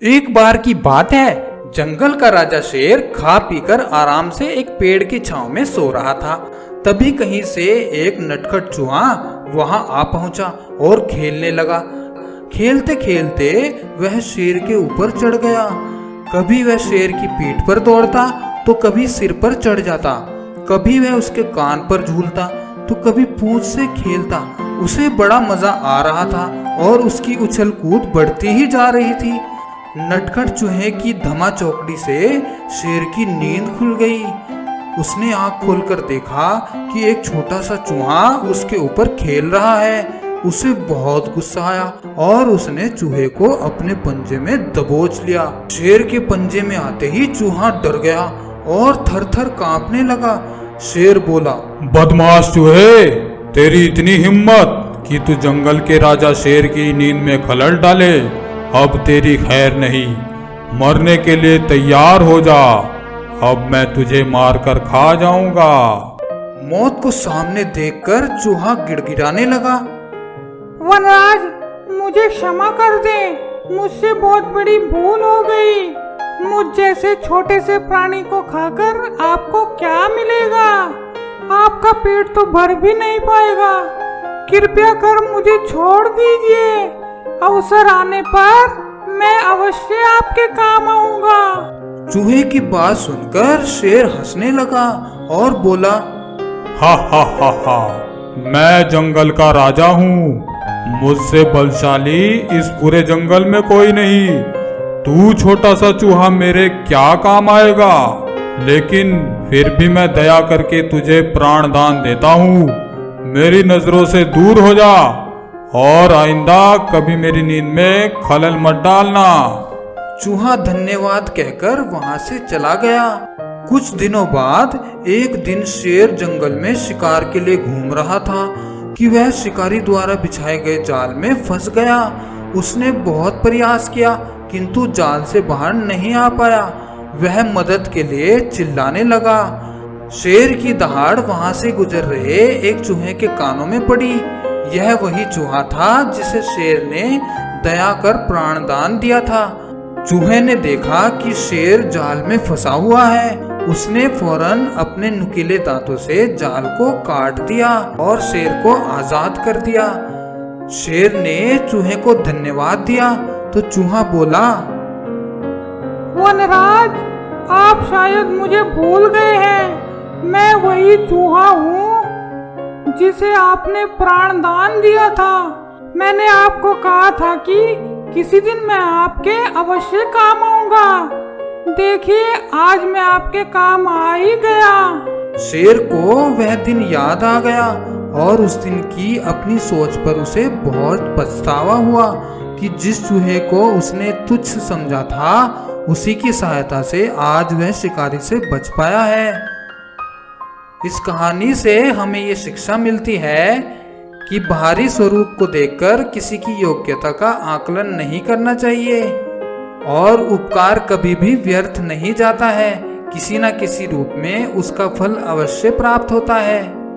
एक बार की बात है, जंगल का राजा शेर खा पीकर आराम से एक पेड़ की छांव में सो रहा था। तभी कहीं से एक नटखट चूहा वहां आ पहुंचा और खेलने लगा। खेलते खेलते वह शेर के ऊपर चढ़ गया। कभी वह शेर की पीठ पर दौड़ता तो कभी सिर पर चढ़ जाता। कभी वह उसके कान पर झूलता तो कभी पूंछ से खेलता। उसे बड़ा मजा आ रहा था और उसकी उछल कूद बढ़ती ही जा रही थी। नटखट चूहे की धमा चौकड़ी से शेर की नींद खुल गई। उसने आंख खोलकर देखा कि एक छोटा सा चूहा उसके ऊपर खेल रहा है। उसे बहुत गुस्सा आया और उसने चूहे को अपने पंजे में दबोच लिया। शेर के पंजे में आते ही चूहा डर गया और थर-थर कांपने लगा। शेर बोला, बदमाश चूहे, तेरी इतनी हिम्मत कि तू जंगल के राजा शेर की नींद में खलल डाले। अब तेरी खैर नहीं, मरने के लिए तैयार हो जा। अब मैं तुझे मारकर खा जाऊंगा। मौत को सामने देखकर चूहा गिड़गिड़ाने लगा। वनराज, मुझे क्षमा कर दे, मुझसे बहुत बड़ी भूल हो गई। मुझ जैसे छोटे से प्राणी को खाकर आपको क्या मिलेगा? आपका पेट तो भर भी नहीं पाएगा। कृपया कर मुझे छोड़ दीजिए। अवसर आने पर मैं अवश्य आपके काम आऊंगा। चूहे की बात सुनकर शेर हंसने लगा और बोला, हा हा हा हा, मैं जंगल का राजा हूँ। मुझसे बलशाली इस पूरे जंगल में कोई नहीं। तू छोटा सा चूहा मेरे क्या काम आएगा? लेकिन फिर भी मैं दया करके तुझे प्राण दान देता हूँ। मेरी नजरों से दूर हो जा और आइंदा कभी मेरी नींद में खलल मत डालना। चूहा धन्यवाद कहकर वहां से चला गया। कुछ दिनों बाद एक दिन शेर जंगल में शिकार के लिए घूम रहा था कि वह शिकारी द्वारा बिछाए गए जाल में फंस गया। उसने बहुत प्रयास किया किंतु जाल से बाहर नहीं आ पाया। वह मदद के लिए चिल्लाने लगा। शेर की दहाड़ वहां से गुजर रहे एक चूहे के कानों में पड़ी। यह वही चूहा था जिसे शेर ने दया कर प्राणदान दिया था। चूहे ने देखा कि शेर जाल में फंसा हुआ है। उसने फौरन अपने नुकीले दांतों से जाल को काट दिया और शेर को आजाद कर दिया। शेर ने चूहे को धन्यवाद दिया तो चूहा बोला, वनराज, आप शायद मुझे भूल गए हैं। मैं वही चूहा हूँ जिसे आपने प्राण दान दिया था। मैंने आपको कहा था कि किसी दिन मैं आपके अवश्य काम आऊंगा। देखिए, आज मैं आपके काम आ ही गया। शेर को वह दिन याद आ गया और उस दिन की अपनी सोच पर उसे बहुत पछतावा हुआ कि जिस चूहे को उसने तुच्छ समझा था उसी की सहायता से आज वह शिकारी से बच पाया है। इस कहानी से हमें ये शिक्षा मिलती है कि बाहरी स्वरूप को देखकर किसी की योग्यता का आकलन नहीं करना चाहिए और उपकार कभी भी व्यर्थ नहीं जाता है। किसी न किसी रूप में उसका फल अवश्य प्राप्त होता है।